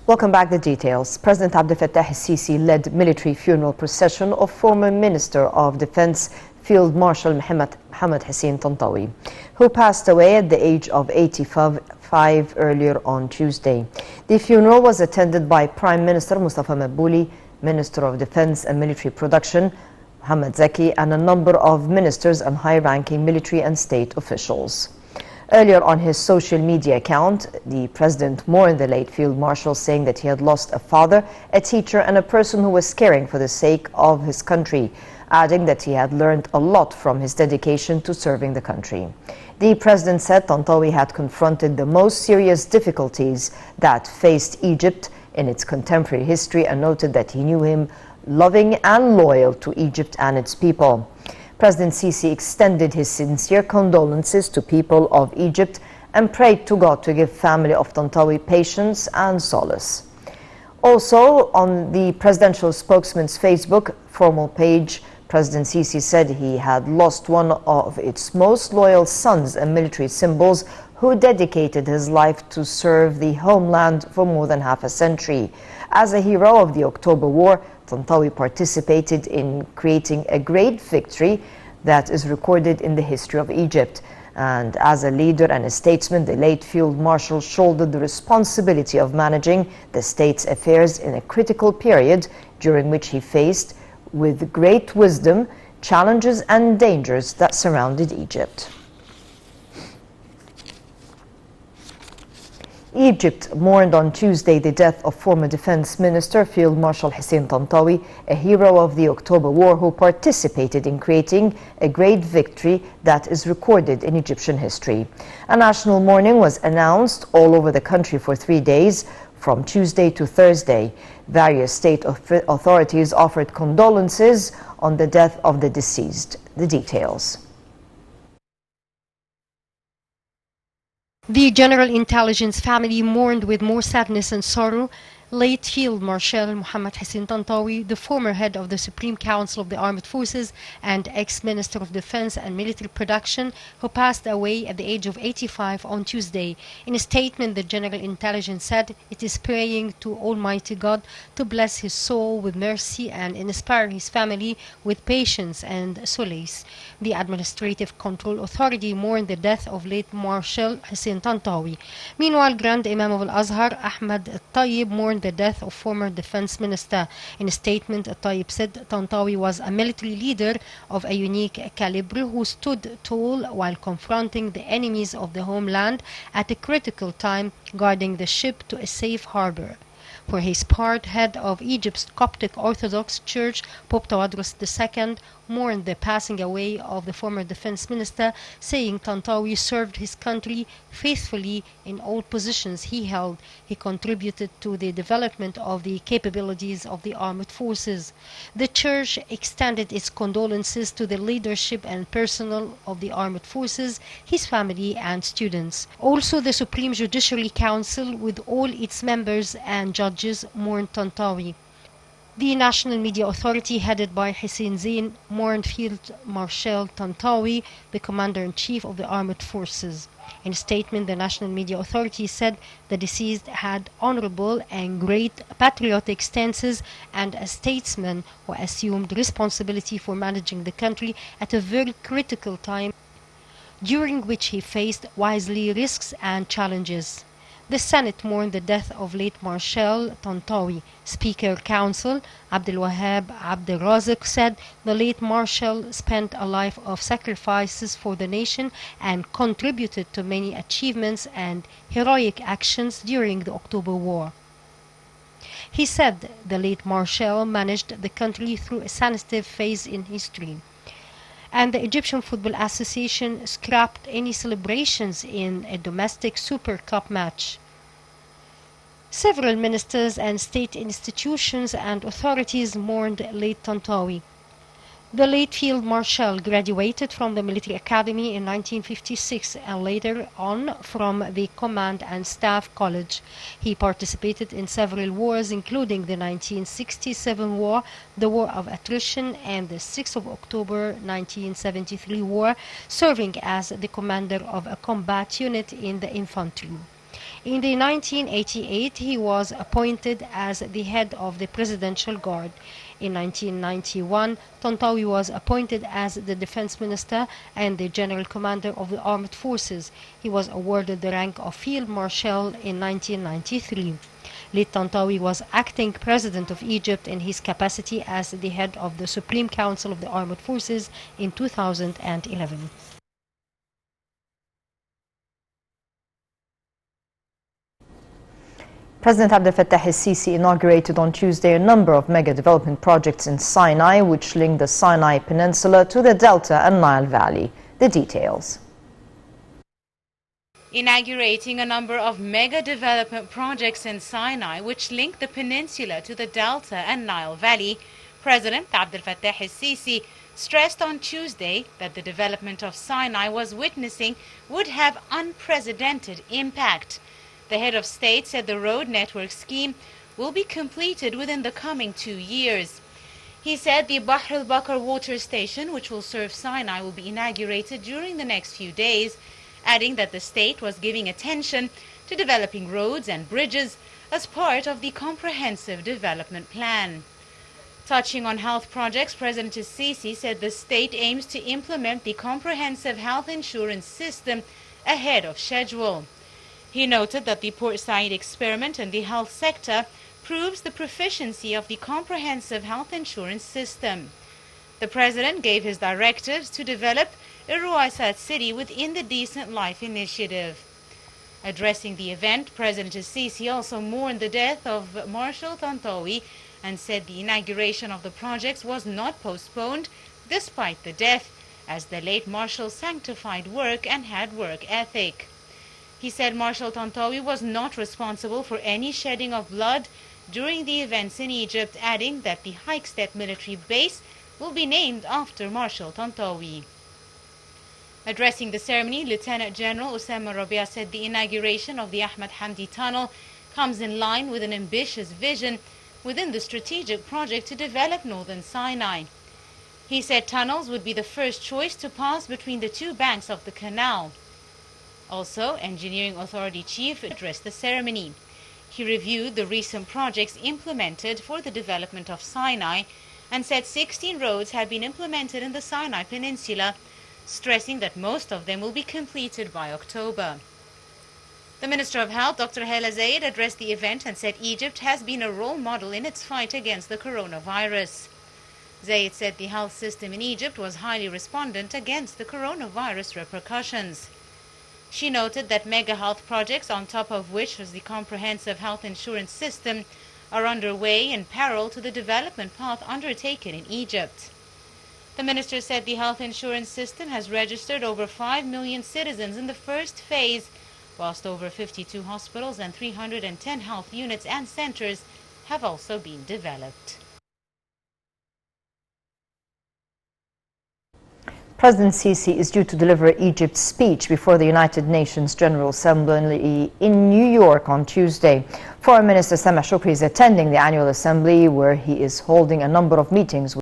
Welcome back. The details. President Abdel Fattah el-Sisi led military funeral procession of former Minister of Defense Field Marshal Mohammed Hussein Tantawi, who passed away at the age of 85 earlier on Tuesday. The funeral was attended by Prime Minister Mustafa Mabouli, Minister of Defense and Military Production Mohammed Zaki, and a number of ministers and high-ranking military and state officials. Earlier on his social media account, the president mourned the late Field Marshal, saying that he had lost a father, a teacher, and a person who was caring for the sake of his country, adding that he had learned a lot from his dedication to serving the country. The president said Tantawi had confronted the most serious difficulties that faced Egypt in its contemporary history, and noted that he knew him loving and loyal to Egypt and its people. President Sisi extended his sincere condolences to people of Egypt and prayed to God to give family of Tantawi patience and solace. Also, on the presidential spokesman's Facebook formal page, President Sisi said he had lost one of its most loyal sons and military symbols, who dedicated his life to serve the homeland for more than half a century. As a hero of the October War, Tantawi participated in creating a great victory that is recorded in the history of Egypt. And as a leader and a statesman, the late Field Marshal shouldered the responsibility of managing the state's affairs in a critical period, during which he faced with great wisdom challenges and dangers that surrounded Egypt. Egypt mourned on Tuesday the death of former Defense Minister Field Marshal Hussein Tantawi, a hero of the October War who participated in creating a great victory that is recorded in Egyptian history. A national mourning was announced all over the country for 3 days, from Tuesday to Thursday. Various state authorities offered condolences on the death of the deceased. The details. The General Intelligence family mourned with more sadness and sorrow late Field Marshal Mohammed Hussein Tantawi, the former head of the Supreme Council of the Armed Forces and ex-Minister of Defense and Military Production, who passed away at the age of 85 on Tuesday. In a statement, the General Intelligence said it is praying to Almighty God to bless his soul with mercy and inspire his family with patience and solace. The Administrative Control Authority mourned the death of late Marshal Hussein Tantawi. Meanwhile, Grand Imam of Al-Azhar, Ahmad al-Tayyib, mourned the death of former defense minister. In a statement, al-Tayyib said Tantawi was a military leader of a unique caliber who stood tall while confronting the enemies of the homeland at a critical time, guarding the ship to a safe harbor. For his part, head of Egypt's Coptic Orthodox Church, Pope Tawadros II, mourned the passing away of the former defense minister, saying Tantawi served his country faithfully in all positions he held. He contributed to the development of the capabilities of the armed forces. The church extended its condolences to the leadership and personnel of the armed forces, his family and students. Also, the Supreme Judiciary Council, with all its members and judges, mourned Tantawi. The National Media Authority, headed by Hussein Zain, mourned Field Marshal Tantawi, the Commander-in-Chief of the Armed Forces. In a statement, the National Media Authority said the deceased had honorable and great patriotic stances and a statesman who assumed responsibility for managing the country at a very critical time, during which he faced wisely risks and challenges. The Senate mourned the death of late Marshal Tantawi. Speaker Council Abdel Wahab Abdel Razak said the late Marshal spent a life of sacrifices for the nation and contributed to many achievements and heroic actions during the October War. He said the late Marshal managed the country through a sensitive phase in history, and the Egyptian Football Association scrapped any celebrations in a domestic Super Cup match. Several ministers and state institutions and authorities mourned late Tantawi. The late Field Marshal graduated from the Military Academy in 1956 and later on from the Command and Staff College. He participated in several wars, including the 1967 War, the War of Attrition, and the 6th of October 1973 War, serving as the commander of a combat unit in the infantry. In the 1988, he was appointed as the head of the Presidential Guard. In 1991, Tantawi was appointed as the Defense Minister and the General Commander of the Armed Forces. He was awarded the rank of Field Marshal in 1993. Late Tantawi was acting President of Egypt in his capacity as the head of the Supreme Council of the Armed Forces in 2011. President Abdel Fattah el-Sisi inaugurated on Tuesday a number of mega development projects in Sinai, which link the Sinai Peninsula to the Delta and Nile Valley. The details. Inaugurating a number of mega development projects in Sinai, which link the peninsula to the Delta and Nile Valley, President Abdel Fattah el-Sisi stressed on Tuesday that the development of Sinai was witnessing would have unprecedented impact. The head of state said the road network scheme will be completed within the coming 2 years. He said the Bahr al-Bakr water station, which will serve Sinai, will be inaugurated during the next few days, adding that the state was giving attention to developing roads and bridges as part of the comprehensive development plan. Touching on health projects, President el-Sisi said the state aims to implement the comprehensive health insurance system ahead of schedule. He noted that the Port Said experiment in the health sector proves the proficiency of the comprehensive health insurance system. The president gave his directives to develop a Ruwaysat city within the Decent Life initiative. Addressing the event, President el-Sisi also mourned the death of Marshal Tantawi and said the inauguration of the projects was not postponed despite the death, as the late Marshal sanctified work and had work ethic. He said Marshal Tantawi was not responsible for any shedding of blood during the events in Egypt, adding that the Hikestep military base will be named after Marshal Tantawi. Addressing the ceremony, Lieutenant General Osama Rabia said the inauguration of the Ahmed Hamdi Tunnel comes in line with an ambitious vision within the strategic project to develop northern Sinai. He said tunnels would be the first choice to pass between the two banks of the canal. Also, Engineering Authority Chief addressed the ceremony. He reviewed the recent projects implemented for the development of Sinai and said 16 roads have been implemented in the Sinai Peninsula, stressing that most of them will be completed by October. The Minister of Health, Dr. Hala Zaid, addressed the event and said Egypt has been a role model in its fight against the coronavirus. Zaid said the health system in Egypt was highly respondent against the coronavirus repercussions. She noted that mega health projects, on top of which was the comprehensive health insurance system, are underway in parallel to the development path undertaken in Egypt. The minister said the health insurance system has registered over 5 million citizens in the first phase, whilst over 52 hospitals and 310 health units and centers have also been developed. President Sisi is due to deliver Egypt's speech before the United Nations General Assembly in New York on Tuesday. Foreign Minister Sameh Shoukry is attending the annual assembly, where he is holding a number of meetings with